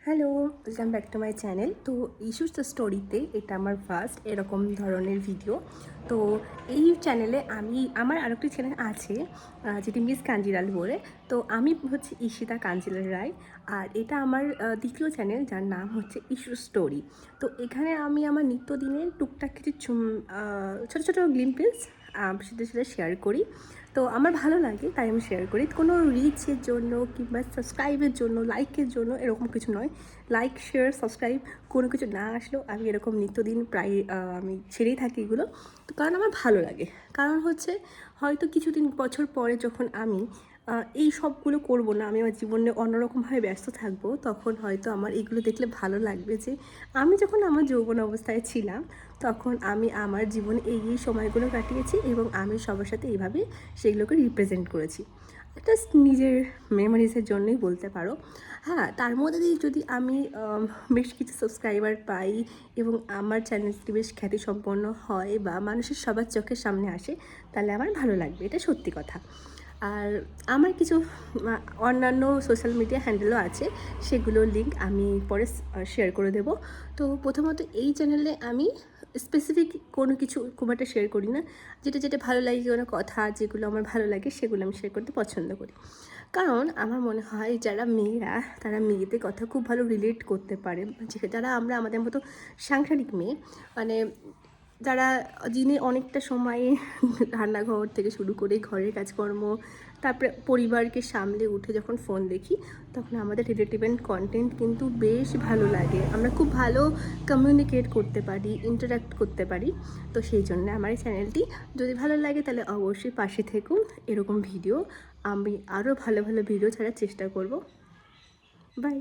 Hello, welcome back to my channel. তো issues the স্টোরিতে এটা আমার ফার্স্ট এরকম ধরনের ভিডিও। তো এই চ্যানেলে আমার আরেকটি চ্যানেল আছে যেটি মিস কাঞ্জিলাল বলে। তো আমি হচ্ছে ঈশিতা কাঞ্জিলাল রায়, আর এটা আমার দ্বিতীয় চ্যানেল যার নাম হচ্ছে ইস্যুস স্টোরি। তো এখানে আমি আমার নিত্যদিনের টুকটাক কিছু ছোটো ছোটো গ্লিম্পস সেটা শেয়ার করি। তো আমার ভালো লাগে তাই আমি শেয়ার করি। কোনো রিচের জন্য কিংবা সাবস্ক্রাইবের জন্য, লাইকের জন্য এরকম কিছু নয়। লাইক, শেয়ার, সাবস্ক্রাইব কোনো কিছু না আসলেও আমি এরকম নিত্যদিন প্রায় আমি ছেড়েই থাকি এগুলো। তো কারণ আমার ভালো লাগে। কারণ হচ্ছে হয়তো কিছুদিন বছর পরে যখন আমি এই সবগুলো করবো না, আমি আমার জীবনে অন্যরকমভাবে ব্যস্ত থাকবো, তখন হয়তো আমার এগুলো দেখলে ভালো লাগবে যে আমি যখন আমার যৌবন অবস্থায় ছিলাম তখন আমি আমার জীবনে এই সময়গুলো কাটিয়েছি এবং আমি সবার সাথে এইভাবে সেগুলোকে রিপ্রেজেন্ট করেছি। জাস্ট নিজের মেমোরিজের জন্যই বলতে পারো। হ্যাঁ, তার মধ্যে দিয়ে যদি আমি বেশ কিছু সাবস্ক্রাইবার পাই এবং আমার চ্যানেলটি বেশ খ্যাতিসম্পন্ন হয় বা মানুষের সবার চোখের সামনে আসে, তাহলে আমার ভালো লাগবে, এটা সত্যি কথা। আর আমার কিছু অন্যান্য সোশ্যাল মিডিয়া হ্যান্ডেলও আছে, সেগুলোর লিঙ্ক আমি পরে শেয়ার করে দেব। তো প্রথমত এই চ্যানেলে আমি স্পেসিফিক কোনো কিছু খুব একটা শেয়ার করি না। যেটা ভালো লাগে, কোনো কথা যেগুলো আমার ভালো লাগে সেগুলো আমি শেয়ার করতে পছন্দ করি। কারণ আমার মনে হয় যারা মেয়েরা তারা মেয়েদের কথা খুব ভালো রিলেট করতে পারে। যারা আমরা আমাদের মতো সাংসারিক মেয়ে, মানে যারা দিনে অনেকটা সময় রান্নাঘর থেকে শুরু করে ঘরের কাজকর্ম, তারপরে পরিবারকে সামলে উঠে যখন ফোন দেখি, তখন আমাদের রিলেটিভেন্ট কন্টেন্ট কিন্তু বেশ ভালো লাগে। আমরা খুব ভালো কমিউনিকেট করতে পারি, ইন্টারাক্ট করতে পারি। তো সেই জন্য আমার এই চ্যানেলটি যদি ভালো লাগে তাহলে অবশ্যই পাশে থেকুন। এরকম ভিডিও আমি আরও ভালো ভালো ভিডিও ছাড়ার চেষ্টা করব। বাই।